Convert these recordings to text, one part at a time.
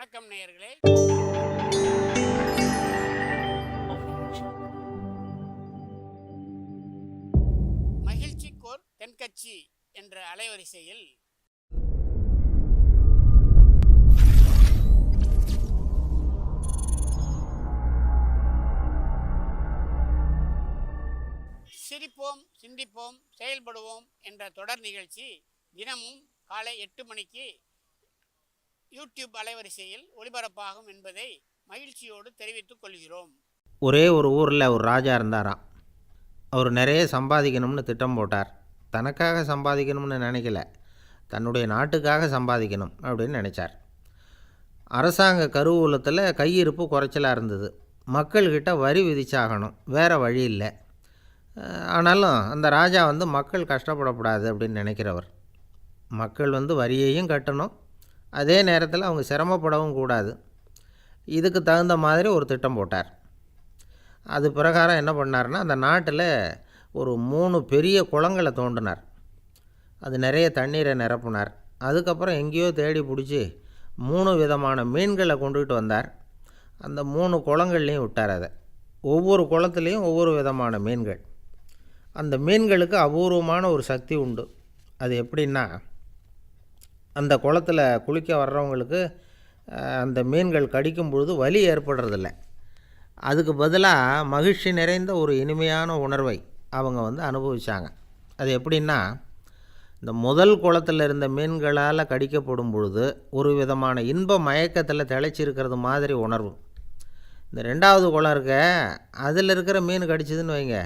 வணக்கம் நேயர்களே. மகிழ்ச்சிக்கோர் தென்கட்சி என்ற அலைவரிசையில் சிரிப்போம், சிந்திப்போம், செயல்படுவோம் என்ற தொடர் நிகழ்ச்சி தினமும் காலை 8 மணிக்கு யூடியூப் அலைவரிசையில் ஒளிபரப்பாகும் என்பதை மகிழ்ச்சியோடு தெரிவித்துக் கொள்கிறோம். ஒரே ஒரு ஊரில் ஒரு ராஜா இருந்தாராம். அவர் நிறைய சம்பாதிக்கணும்னு திட்டம் போட்டார். தனக்காக சம்பாதிக்கணும்னு நினைக்கல, தன்னுடைய நாட்டுக்காக சம்பாதிக்கணும் அப்படின்னு நினச்சார். அரசாங்க கருவூலத்தில் கையிருப்பு குறைச்சலாக இருந்தது. மக்கள்கிட்ட வரி விதிச்சாகணும், வேறு வழி இல்லை. ஆனாலும் அந்த ராஜா மக்கள் கஷ்டப்படக்கூடாது அப்படின்னு நினைக்கிறவர். மக்கள் வரியையும் கட்டணும், அதே நேரத்தில் அவங்க சிரமப்படவும் கூடாது. இதுக்கு தகுந்த மாதிரி ஒரு திட்டம் போட்டார். அது பிரகாரம் என்ன பண்ணார்னா, அந்த நாட்டில் ஒரு 3 பெரிய குளங்களை தோண்டினார். அது நிறைய தண்ணீரை நிரப்புனார். அதுக்கப்புறம் எங்கேயோ தேடி பிடிச்சி 3 விதமான மீன்களை கொண்டுகிட்டு வந்தார். அந்த 3 குளங்கள்லேயும் விட்டார். அதை ஒவ்வொரு குளத்துலேயும் ஒவ்வொரு விதமான மீன்கள். அந்த மீன்களுக்கு அபூர்வமான ஒரு சக்தி உண்டு. அது எப்படின்னா, அந்த குளத்தில் குளிக்க வர்றவங்களுக்கு அந்த மீன்கள் கடிக்கும் பொழுது வலி ஏற்படுறதில்ல. அதுக்கு பதிலாக மகிழ்ச்சி நிறைந்த ஒரு இனிமையான உணர்வை அவங்க அனுபவித்தாங்க. அது எப்படின்னா, இந்த முதல் குளத்தில் இருந்த மீன்களால் கடிக்கப்படும் பொழுது ஒரு விதமான இன்ப மயக்கத்தில் திளைச்சிருக்கிறது மாதிரி உணர்வு. இந்த 2வது குளம் இருக்க, அதில் இருக்கிற மீன் கடிச்சதுன்னு வைங்க,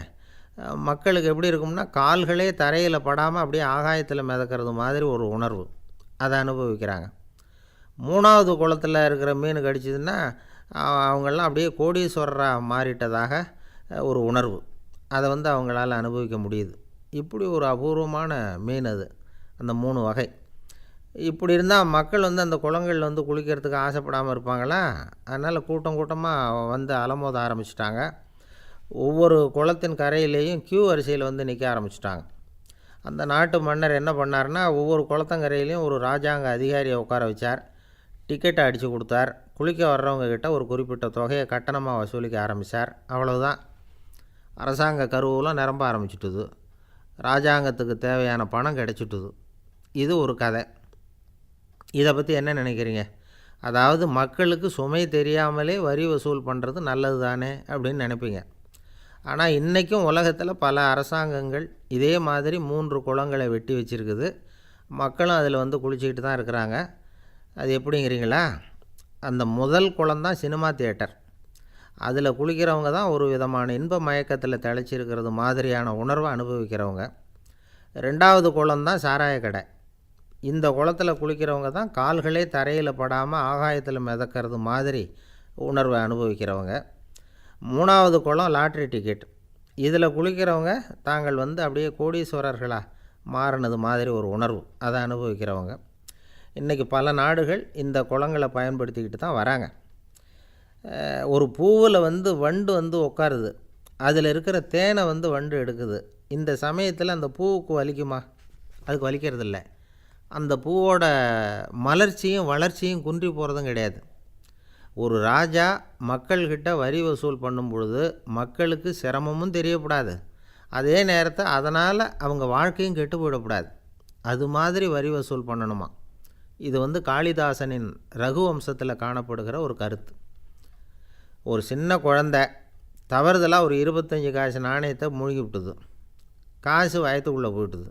மக்களுக்கு எப்படி இருக்கும்னா, கால்களே தரையில் படாமல் அப்படியே ஆகாயத்தில் மிதக்கிறது மாதிரி ஒரு உணர்வு. அதை அனுபவிக்கிறாங்க. 3வது குளத்தில் இருக்கிற மீன் கடிச்சதுன்னா அவங்களாம் அப்படியே கோடீஸ்வரராக மாறிட்டதாக ஒரு உணர்வு. அதை அவங்களால அனுபவிக்க முடியுது. இப்படி ஒரு அபூர்வமான மீன் அது, அந்த 3 வகை. இப்படி இருந்தால் மக்கள் அந்த குளங்களில் குளிக்கிறதுக்கு ஆசைப்படாமல் இருப்பாங்களா? அதனால் கூட்டம் கூட்டமாக அலமோத ஆரம்பிச்சிட்டாங்க. ஒவ்வொரு குளத்தின் கரையிலேயும் க்யூ வரிசையில் நிற்க ஆரம்பிச்சிட்டாங்க. அந்த நாட்டு மன்னர் என்ன பண்ணார்னா, ஒவ்வொரு குளத்தங்கரையிலையும் ஒரு ராஜாங்க அதிகாரியை உட்கார வச்சார். டிக்கெட்டை அடித்து கொடுத்தார். குளிக்க வர்றவங்கக்கிட்ட ஒரு குறிப்பிட்ட தொகையை கட்டணமாக வசூலிக்க ஆரம்பித்தார். அவ்வளவுதான். அரசாங்க கருவூலம் நிரம்ப ஆரம்பிச்சுட்டுது. ராஜாங்கத்துக்கு தேவையான பணம் கிடைச்சிட்டுது. இது ஒரு கதை. இதை பற்றி என்ன நினைக்கிறீங்க? அதாவது மக்களுக்கு சுமை தெரியாமலே வரி வசூல் பண்ணுறது நல்லது தானே அப்படின்னு நினைப்பீங்க. ஆனால் இன்றைக்கும் உலகத்தில் பல அரசாங்கங்கள் இதே மாதிரி 3 குளங்களை வெட்டி வச்சுருக்குது. மக்களும் அதில் குளிச்சுக்கிட்டு தான் இருக்கிறாங்க. அது எப்படிங்கிறீங்களா? அந்த முதல் குளம்தான் சினிமா தியேட்டர். அதில் குளிக்கிறவங்க தான் ஒரு விதமான இன்ப மயக்கத்தில் திளைச்சிருக்கிறது மாதிரியான உணர்வை அனுபவிக்கிறவங்க. 2வது குளம்தான் சாராய கடை. இந்த குளத்தில் குளிக்கிறவங்க தான் கால்களே தரையில் படாமல் ஆகாயத்தில் மிதக்கிறது மாதிரி உணர்வை அனுபவிக்கிறவங்க. 3வது குளம் லாட்ரி டிக்கெட். இதில் குளிக்கிறவங்க தாங்கள் அப்படியே கோடீஸ்வரர்களாக மாறினது மாதிரி ஒரு உணர்வு, அதை அனுபவிக்கிறவங்க. இன்றைக்கி பல நாடுகள் இந்த குளங்களை பயன்படுத்திக்கிட்டு தான் வராங்க. ஒரு பூவில் வண்டு உட்காருது. அதில் இருக்கிற தேனை வண்டு எடுக்குது. இந்த சமயத்தில் அந்த பூவுக்கு வலிக்குமா? அதுக்கு வலிக்கிறதில்ல. அந்த பூவோட மலர்ச்சியும் வளர்ச்சியும் குன்றி போகிறதும் கிடையாது. ஒரு ராஜா மக்கள்கிட்ட வரி வசூல் பண்ணும் பொழுது மக்களுக்கு சிரமமும் தெரியக்கூடாது, அதே நேரத்தை அதனால் அவங்க வாழ்க்கையும் கெட்டு போயிடக்கூடாது. அது மாதிரி வரி வசூல் பண்ணணுமா. இது காளிதாசனின் ரகுவம்சத்தில் காணப்படுகிற ஒரு கருத்து. ஒரு சின்ன குழந்தை தவறுதலாக ஒரு 25 காசு நாணயத்தை மூழ்கி விட்டுது. காசு வயத்துக்குள்ளே போயிட்டுது.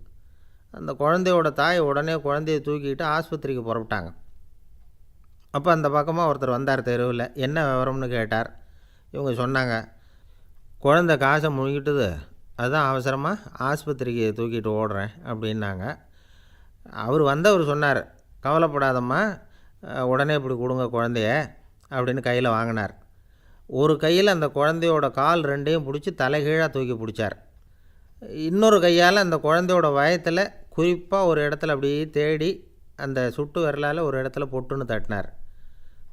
அந்த குழந்தையோட தாய் உடனே குழந்தையை தூக்கிட்டு ஆஸ்பத்திரிக்கு புறப்பட்டாங்க. அப்போ அந்த பக்கமாக ஒருத்தர் வந்தார் தெருவில். என்ன விவரம்னு கேட்டார். இவங்க சொன்னாங்க, குழந்தை காசை முழுங்கிட்டுது, அதுதான் அவசரமாக ஆஸ்பத்திரிக்கு தூக்கிட்டு ஓடுறேன் அப்படின்னாங்க. வந்தவர் சொன்னார், கவலைப்படாதம்மா, உடனே இப்படி கொடுங்க குழந்தைய அப்படின்னு கையில் வாங்கினார். ஒரு கையில் அந்த குழந்தையோட கால் 2ஐயும் பிடிச்சி தலைகீழாக தூக்கி பிடிச்சார். இன்னொரு கையால் அந்த குழந்தையோட வயத்தில் குறிப்பாக ஒரு இடத்துல அப்படியே தேடி அந்த சுட்டு விரலால் ஒரு இடத்துல பொட்டுன்னு தட்டினார்.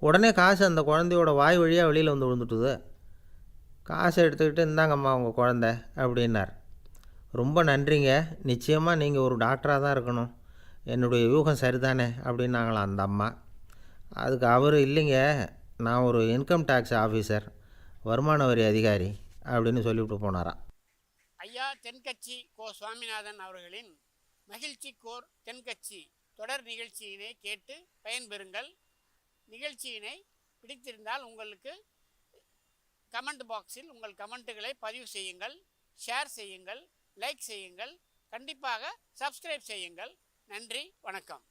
உடனே காசு அந்த குழந்தையோட வாய் வழியாக வெளியில் விழுந்துட்டுது. காசை எடுத்துக்கிட்டு, இந்தாங்கம்மா உங்கள் குழந்தை அப்படின்னார். ரொம்ப நன்றிங்க, நிச்சயமாக நீங்கள் ஒரு டாக்டராக தான் இருக்கணும், என்னுடைய யூகம் சரிதானே அப்படின்னாங்களாம் அந்த அம்மா. அதுக்கு அவர், இல்லைங்க, நான் ஒரு இன்கம் டேக்ஸ் ஆஃபீஸர், வருமான வரி அதிகாரி அப்படின்னு சொல்லிவிட்டு போனாராம். ஐயா தென்கட்சி கோ சுவாமிநாதன் அவர்களின் மகிழ்ச்சி கோர் தென்கட்சி தொடர் நிகழ்ச்சியினை கேட்டு பயன்பெறுங்கள். நிகழ்ச்சியினை பிடித்திருந்தால் உங்களுக்கு கமெண்ட் பாக்ஸில் உங்கள் கமெண்ட்டுகளை பதிவு செய்யுங்கள், ஷேர் செய்யுங்கள், லைக் செய்யுங்கள், கண்டிப்பாக சப்ஸ்கிரைப் செய்யுங்கள். நன்றி, வணக்கம்.